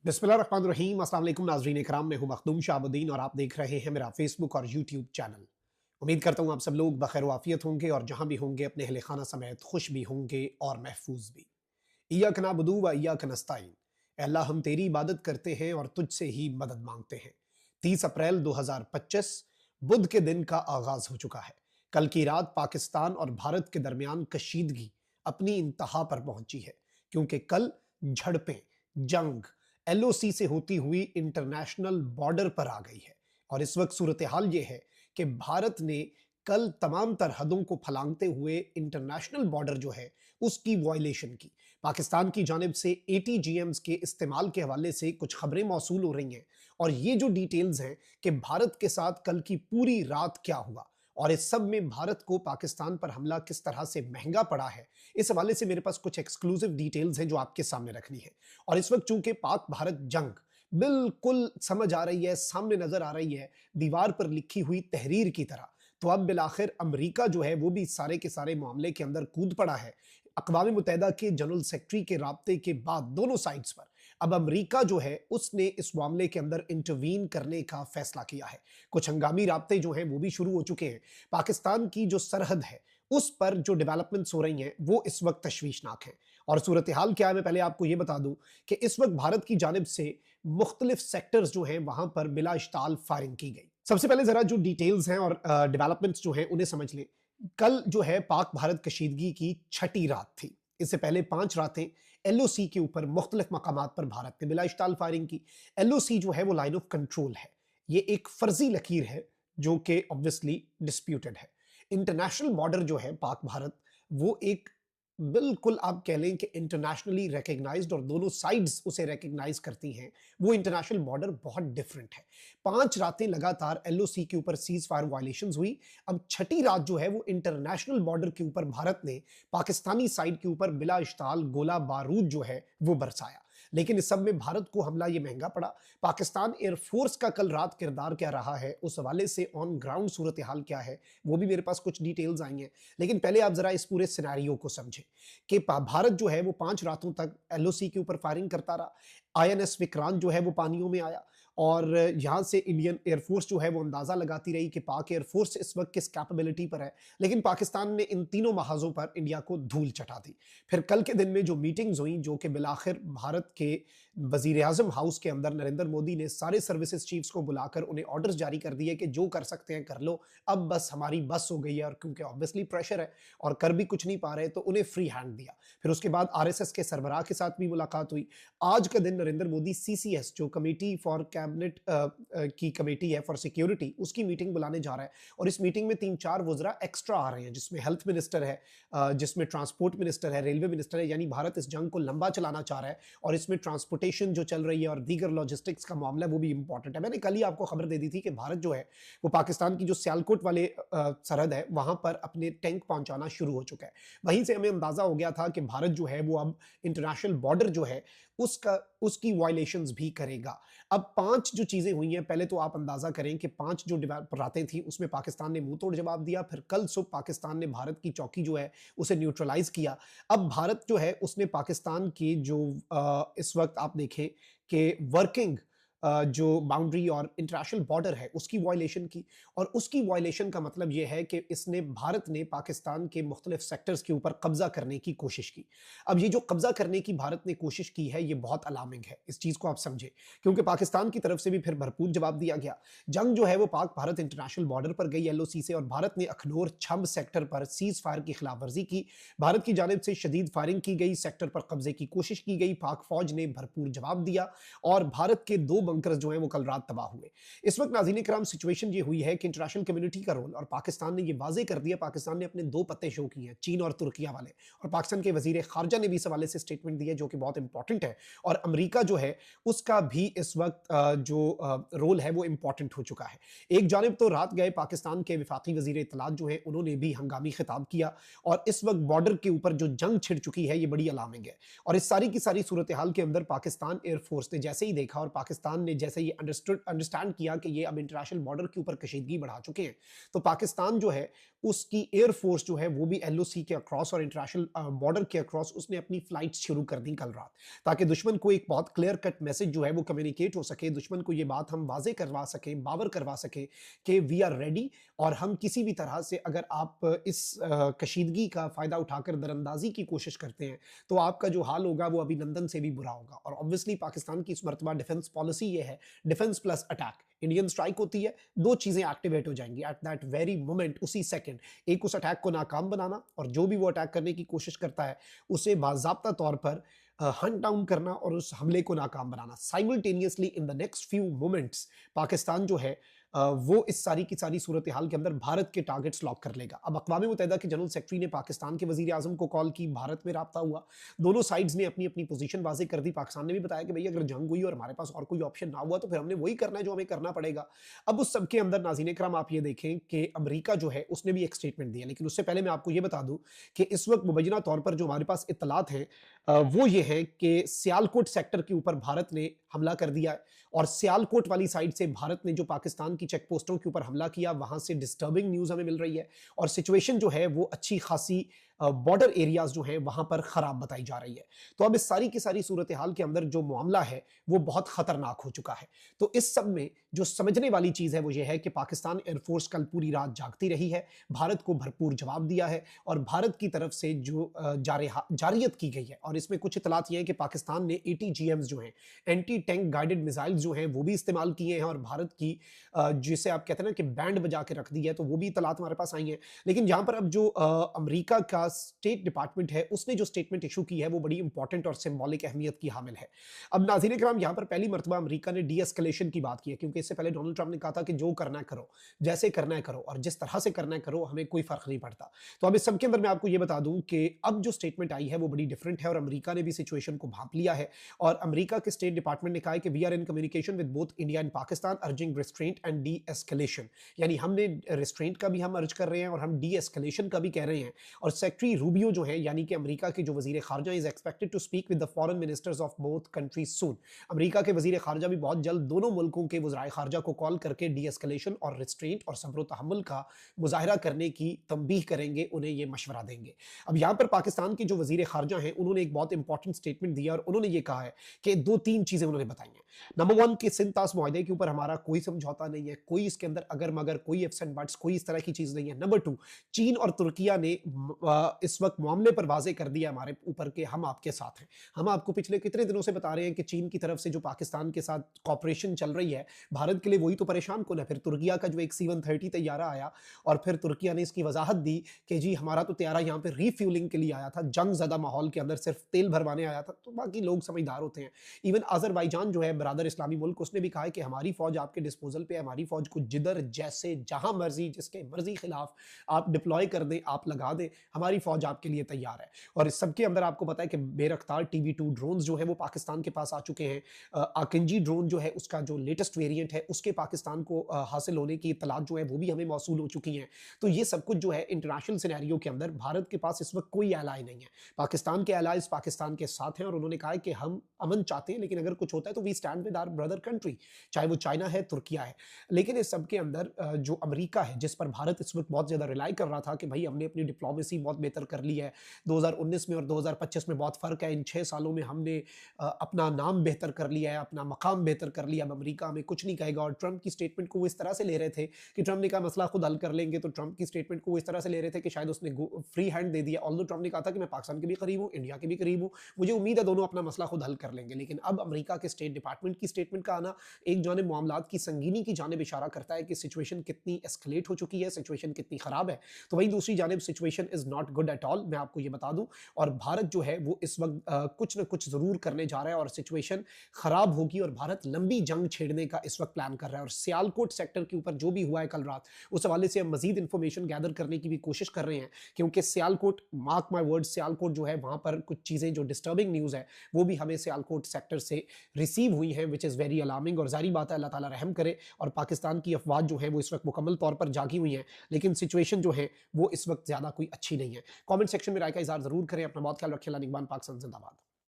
बिस्मिल्लाहिर्रहमानिर्रहीम। अस्सलाम वालेकुम नाज़रीन इकराम, मैं हूं मखदूम शाहबुद्दीन और आप देख रहे हैं मेरा फेसबुक और यूट्यूब चैनल। उम्मीद करता हूं आप सब लोग बखैर वाफियत होंगे और जहां भी होंगे अपने अहले खाना समेत खुश भी होंगे और महफूज भी। इय्याक नअबुदु व इय्याक नस्तईन। ऐ अल्लाह, हम तेरी इबादत करते हैं और तुझसे ही मदद मांगते हैं। 30 अप्रैल 2025 बुध के दिन का आगाज हो चुका है। कल की रात पाकिस्तान और भारत के दरमियान कशीदगी अपनी इंतहा पर पहुंची है, क्योंकि कल झड़पें, जंग एलओसी से होती हुई इंटरनेशनल बॉर्डर पर आ गई है। और इस वक्त सूरत हाल यह है कि भारत ने कल तमाम तरहदों को फलांगते हुए इंटरनेशनल बॉर्डर जो है उसकी वायलेशन की। पाकिस्तान की जानिब से एटीजीएम्स के इस्तेमाल के हवाले से कुछ खबरें मौसूल हो रही हैं, और ये जो डिटेल्स हैं कि भारत के साथ कल की पूरी रात क्या हुआ और इस सब में भारत को पाकिस्तान पर हमला किस तरह से महंगा पड़ा है, इस हवाले से मेरे पास कुछ एक्सक्लूसिव डिटेल्स हैं जो आपके सामने रखनी है। और इस वक्त चूंकि पाक भारत जंग बिल्कुल समझ आ रही है, सामने नजर आ रही है दीवार पर लिखी हुई तहरीर की तरह, तो अब बिलाखिर अमेरिका जो है वो भी सारे के सारे मामले के अंदर कूद पड़ा है। अक़वाम मुत्तहिदा के जनरल सेक्रेटरी के राब्ते के बाद दोनों साइड्स पर अब अमेरिका जो है उसने इस मामले के अंदर इंटरवीन करने का फैसला किया है। कुछ हंगामी राब्ते जो हैं वो भी शुरू हो चुके हैं। पाकिस्तान की जो सरहद है उस पर जो डेवलपमेंट्स हो रही हैं वो इस वक्त तशवीशनाक है। और सूरत हाल क्या है, मैं पहले आपको ये बता दूं कि इस वक्त भारत की जानिब से मुख्तलिफ सेक्टर्स जो हैं वहां पर बिला इश्ताल फायरिंग की गई। सबसे पहले जरा जो डिटेल्स हैं और डेवलपमेंट्स जो हैं उन्हें समझ लें। कल जो है पाक भारत कशीदगी की छठी रात थी। इससे पहले 5 रातें एलओसी के ऊपर मुख्तलिफ मकामात पर भारत ने बिला इश्ताल फायरिंग की। एलओसी जो है वो लाइन ऑफ कंट्रोल है, ये एक फर्जी लकीर है जो कि ऑब्वियसली डिस्प्यूटेड है। इंटरनेशनल बॉर्डर जो है पाक भारत, वो एक बिल्कुल आप कह लें कि इंटरनेशनली रिकग्नाइज्ड, और दोनों साइड्स उसे रिकग्नाइज करती हैं, वो इंटरनेशनल बॉर्डर बहुत डिफरेंट है। 5 रातें लगातार एलओसी के ऊपर सीज फायर वायलेशंस हुई। अब छठी रात जो है वो इंटरनेशनल बॉर्डर के ऊपर भारत ने पाकिस्तानी साइड के ऊपर बिला इश्ताल गोला बारूद जो है वो बरसाया। लेकिन इस सब में भारत को हमला ये महंगा पड़ा। पाकिस्तान एयरफोर्स का कल रात किरदार क्या रहा है, उस हवाले से ऑन ग्राउंड सूरत हाल क्या है, वो भी मेरे पास कुछ डिटेल्स आई हैं। लेकिन पहले आप जरा इस पूरे सिनेरियो को समझें कि भारत जो है वो 5 रातों तक एलओसी के ऊपर फायरिंग करता रहा। आईएनएस विक्रांत जो है वो पानियों में आया, और यहां से इंडियन एयरफोर्स जो है वो अंदाजा लगाती रही कि पाक एयरफोर्स इस वक्त किस कैपेबिलिटी पर है। लेकिन पाकिस्तान ने इन तीनों महाजों पर इंडिया को धूल चटा दी। फिर कल के दिन में जो मीटिंग्स हुई, जो कि बिलाखिर भारत के वजीर आजम हाउस के अंदर नरेंद्र मोदी ने सारे सर्विसेज चीफ्स को बुलाकर उन्हें ऑर्डर्स जारी कर दिए कि जो कर सकते हैं कर लो, अब बस हमारी बस हो गई है। और क्योंकि ऑब्वियसली प्रेशर है और कर भी कुछ नहीं पा रहे, तो उन्हें फ्री हैंड दिया। फिर उसके बाद आरएसएस के सरबराह के साथ भी मुलाकात हुई। आज का दिन नरेंद्र मोदी सीसीएस, जो कमेटी फॉर कैबिनेट की कमेटी है फॉर सिक्योरिटी, उसकी मीटिंग बुलाने जा रहा है। और इस मीटिंग में 3-4 वज़रा एक्स्ट्रा आ रहे हैं, जिसमें हेल्थ मिनिस्टर है, जिसमें ट्रांसपोर्ट मिनिस्टर है, रेलवे मिनिस्टर है। यानी भारत इस जंग को लंबा चलाना चाह रहा है, और इसमें ट्रांसपोर्टेशन जो चल रही है और दीगर लॉजिस्टिक्स का मामला वो भी इंपॉर्टेंट है। मैंने कल ही आपको खबर दे दी थी कि भारत जो है वो पाकिस्तान की जो सियालकोट वाले सरहद है वहां पर अपने टैंक पहुंचाना शुरू हो चुका है। वहीं से हमें अंदाजा हो गया था कि भारत जो है वो अब इंटरनेशनल बॉर्डर जो है उसकी वायलेशंस भी करेगा। अब 5 जो चीजें हुई हैं, पहले तो आप अंदाजा करें कि 5 जो रातें थी उसमें पाकिस्तान ने मुंह तोड़ जवाब दिया। फिर कल सुबह पाकिस्तान ने भारत की चौकी जो है उसे न्यूट्रलाइज किया। अब भारत जो है उसने पाकिस्तान की जो इस वक्त आप देखें कि वर्किंग जो बाउंड्री और इंटरनेशनल बॉर्डर है उसकी वायलेशन की। और उसकी वायलेशन का मतलब यह है कि इसने भारत ने पाकिस्तान के मुख्तलिफ सेक्टर्स के ऊपर कब्जा करने की कोशिश की। अब ये जो कब्जा करने की भारत ने कोशिश की है ये बहुत अलार्मिंग है, इस चीज को आप समझे, क्योंकि पाकिस्तान की तरफ से भी फिर भरपूर जवाब दिया गया। जंग जो है वो पाक भारत इंटरनेशनल बॉर्डर पर गई एलओसी से, और भारत ने अखनूर छंब सेक्टर पर सीज फायर की खिलाफ वर्जी की। भारत की जानिब से शदीद फायरिंग की गई, सेक्टर पर कब्जे की कोशिश की गई। पाक फौज ने भरपूर जवाब दिया और भारत के 2 बंकर्स जो हैं वो कल रात तबाह हुए। इस वक्त नाज़रीन इकराम सिचुएशन ये हुई है कि इंटरनेशनल कम्युनिटी का रोल, और पाकिस्तान ने ये वाजे कर दिया, पाकिस्तान ने अपने 2 पत्ते शो किए हैं, चीन और तुर्किया वाले। और पाकिस्तान के वजीर खारजा ने भी इस हवाले से स्टेटमेंट दिया जो कि बहुत इंपॉर्टेंट है। और अमेरिका जो है उसका भी इस वक्त जो रोल है वो इंपॉर्टेंट हो चुका है। एक जानिब तो रात गए पाकिस्तान के वफाकी वजीर इत्तलात जो है उन्होंने भी हंगामी खिताब किया, और इस वक्त बॉर्डर के ऊपर जो जंग छिड़ चुकी है ये बड़ी अलार्मिंग है। और इस सारी की सारी सूरत हाल के अंदर पाकिस्तान एयरफोर्स ने जैसे ही देखा और पाकिस्तान ने जैसे ये अंडरस्टैंड किया कि ये अब इंटरनेशनल बॉर्डर के ऊपर कशीदगी बढ़ा चुके हैं, तो पाकिस्तान जो है उसकी एयरफोर्स जो है वो भी एलओसी के अक्रॉस और इंटरनेशनल बॉर्डर के अक्रॉस उसने अपनी फ्लाइट्स शुरू कर दी कल रात, ताकि दुश्मन को एक बहुत क्लियर कट मैसेज जो है वो कम्युनिकेट हो सके, दुश्मन को ये बात हम वाजे करवा सके, बावर करवा सके कि वी आर रेडी, और हम किसी भी तरह से अगर आप इस कशीदगी का फ़ायदा उठाकर दरअंदाजी की कोशिश करते हैं तो आपका जो हाल होगा वो अभिनंदन से भी बुरा होगा। और ऑब्वियसली पाकिस्तान की इस मरतबा डिफेंस पॉलिसी ये है, defence plus attack. Indian strike होती है, दो चीज़ें एक्टिवेट हो जाएंगी एट दैट वेरी मोमेंट, उसी सेकंड। एक, उस अटैक को नाकाम बनाना, और जो भी वो अटैक करने की कोशिश करता है उसे बाज़ाब्ता तौर पर हंट डाउन करना और उस हमले को नाकाम बनाना। Simultaneously in the next few moments Pakistan जो है वो इस सारी की सारी सूरत हाल के अंदर भारत के टारगेट्स लॉक कर लेगा। अब अक़वाम मुत्तहिदा के जनरल सेक्रेटरी ने पाकिस्तान के वज़ीर आज़म को कॉल की, भारत में राब्ता हुआ, दोनों साइड्स ने अपनी अपनी पोजीशन वाज़ेह कर दी। पाकिस्तान ने भी बताया कि भई अगर जंग हुई और हमारे पास और कोई ऑप्शन ना हुआ तो फिर हमने वही करना है जो हमें करना पड़ेगा। अब उस सब के अंदर नाज़रीन इकराम आप ये देखें कि अमेरिका जो है उसने भी एक स्टेटमेंट दिया, लेकिन उससे पहले मैं आपको ये बता दूं कि इस वक्त मुबैना तौर पर जो हमारे पास इत्तलात हैं वो ये है कि सियालकोट सेक्टर के ऊपर भारत ने हमला कर दिया है, और सियालकोट वाली साइड से भारत ने जो पाकिस्तान की चेक पोस्टों के ऊपर हमला किया, वहां से डिस्टर्बिंग न्यूज हमें मिल रही है, और सिचुएशन जो है वो अच्छी खासी बॉर्डर एरियाज जो हैं वहां पर खराब बताई जा रही है। तो अब इस सारी की सारी सूरत हाल के अंदर जो मामला है वो बहुत खतरनाक हो चुका है। तो इस सब में जो समझने वाली चीज है वो ये है कि पाकिस्तान एयरफोर्स कल पूरी रात जागती रही है, भारत को भरपूर जवाब दिया है, और भारत की तरफ से जो जारियत की गई है, और इसमें कुछ इतलात ये है कि पाकिस्तान ने ATGMs जो हैं, एंटी टैंक गाइडेड मिसाइल जो हैं वो भी इस्तेमाल किए हैं, और भारत की जिसे आप कहते हैं ना कि बैंड बजा के रख दी है, तो वो भी इतलात हमारे पास आई हैं। लेकिन यहाँ पर अब जो अमेरिका का स्टेट डिपार्टमेंट है उसने जो स्टेटमेंट इशू की है वो बड़ी इंपॉर्टेंट और सिंबॉलिक अहमियत की हामिल है। अब नाज़रीन इकराम, यहाँ पर पहली मरतबा अमेरिका ने डी एस्केलेशन की बात की है, क्योंकि इससे पहले डोनाल्ड ट्रंप ने कहा था कि जो करना है करो, जैसे करना है करो, और जिस तरह से करना है करो, हमें कोई फर्क नहीं पड़ता। तो अब इस सब के अंदर मैं आपको ये बता दूं कि अब जो स्टेटमेंट आई है वो बड़ी डिफरेंट है, और अमेरिका ने भी सिचुएशन को भांप लिया है, और अमेरिका के स्टेट डिपार्टमेंट ने कहा है कि we are in communication with both India and Pakistan urging restraint and de escalation. यानी हमने रिस्ट्रेंट का भी हम अर्ज कर रहे हैं और हम डी एस्केलेशन का भी कह रहे हैं। और सेक्रेटरी रूबियो जो है, यानी कि अमेरिका के जो वजीर खारजा, is expected to speak with the foreign ministers of both countries soon. America के वजीर खारजा भी बहुत जल्द दोनों मुल्कों के वज़राए खारजा को कॉल करके डी एस्केलेशन और रिस्ट्रेंट और सब्र तहम्मुल का मुजाहरा करने की तंबीह करेंगे, उन्हें ये मशवरा देंगे। अब यहाँ पर पाकिस्तान के जो वजीर खारजा हैं उन्होंने एक बहुत इंपॉर्टेंट स्टेटमेंट दिया, और उन्होंने ये कहा है कि दो तीन चीजें उन्होंने बताई हैं। नंबर वन, कि सिंध तास मुआहदे के ऊपर हमारा कोई समझौता नहीं है, कोई इसके अंदर अगर मगर, कोई इफ्स एंड बट्स, कोई इस तरह की चीज नहीं है। नंबर टू, चीन और तुर्किया ने इस वक्त मामले पर वाजे कर दिया हमारे ऊपर कि हम आपके साथ हैं। हम आपको पिछले कितने दिनों से बता रहे हैं कि चीन की तरफ से जो पाकिस्तान के साथ कॉपरेशन चल रही है भारत के लिए, वही तो परेशान कौन है। फिर तुर्किया का जो एक C-130 तैयारा आया, और फिर तुर्किया ने इसकी वजाहत दी कि जी हमारा तो तैयारा यहाँ पे रीफ्यूलिंग के लिए आया था, जंग ज़दा माहौल के अंदर सिर्फ तेल भरवाने आया था। तो बाकी लोग समझदार होते हैं। इवन अजरबैजान जो है बरादर इस्लामी मुल्क, उसने भी कहा है कि हमारी फौज आपके डिस्पोजल पे है, हमारी फौज को जिधर जैसे जहां मर्जी जिसके मर्जी खिलाफ आप डिप्लॉय कर दें, आप लगा दें, हमारी फौज आपके लिए तैयार है। और इस सबके अंदर आपको पता है कि बेरख्तार TB2 ड्रोन जो है वो पाकिस्तान के पास आ चुके हैं। आकिंजी ड्रोन जो है उसका जो लेटेस्ट वेरिएंट है उसके पाकिस्तान को हासिल होने की इत्तलात जो है वो भी हमें मौसूल हो चुकी हैं। तो ये सब कुछ जो है इंटरनेशनल सिनेरियो के अंदर भारत के पास इस वक्त कोई एलाई नहीं है। पाकिस्तान के एलाइज पाकिस्तान के साथ हैं, और उन्होंने कहा है कि हम अमन चाहते हैं, लेकिन अगर कुछ होता है तो we stand with our brother country, चाहे वो चाइना है, तुर्किया है। लेकिन इस सब के अंदर जो अमेरिका है, जिस पर भारत इस वक्त बहुत ज़्यादा रिलाई कर रहा था कि भाई हमने अपनी डिप्लोमेसी बहुत बेहतर कर ली है, 2019 में और 2025 में बहुत फ़र्क है, इन 6 सालों में हमने अपना नाम बेहतर कर लिया है, अपना मकाम बेहतर कर लिया, अब अमेरिका हमें कुछ नहीं कहेगा। और ट्रंप की स्टेटमेंट को वो इस तरह से ले रहे थे कि ट्रंप ने कहा मसला खुद हल कर लेंगे, तो ट्रंप की स्टेटमेंट को वो इस तरह से ले रहे थे कि शायद उसने फ्री हैंड दे दिया। ऑल्दो ट्रंप ने कहा था कि मैं पाकिस्तान के भी करीब हूँ, इंडिया के भी करीब हूँ, मुझे उम्मीद है दोनों अपना मसला खुद हल कर लेंगे। लेकिन अब अमेरिका के स्टेट डिपार्टमेंट की स्टेटमेंट का आना एक जानिब मामलात की संगीनी की जानिब इशारा करता है कि सिचुएशन कितनी एस्केलेट हो चुकी है, सिचुएशन कितनी खराब है। तो वहीं दूसरी जानिब situation is not good at all, मैं आपको ये बता दूं। और भारत जो है वो इस वक्त कुछ न कुछ जरूर करने जा रहा है, और सिचुएशन खराब होगी, और भारत लंबी जंग छेड़ने का इस वक्त प्लान कर रहा है। और सियालकोट सेक्टर के ऊपर जो भी हुआ है कल रात, उस हवाले से हम मजीद इंफॉर्मेशन गैदर करने की भी कोशिश कर रहे हैं, क्योंकि Sialkot, mark my word, Sialkot जो है वहां पर कुछ चीजें जो डिस्टर्बिंग न्यूज है वो भी हमें सियालकोट सेक्टर से रिसीव हुई हैं, विच इज़ वेरी अलार्मिंग। और जारी बात है, अल्लाह ताला रहम करे, और पाकिस्तान की अफवाज जो है वो इस वक्त मुकम्मल तौर पर जागी हुई हैं, लेकिन सिचुएशन जो है वो इस वक्त ज़्यादा कोई अच्छी नहीं है। कमेंट सेक्शन में राय का इज़हार ज़रूर करें। अपना बहुत ख्याल रखें। निगबान पाकिस्तान जिंदाबाद।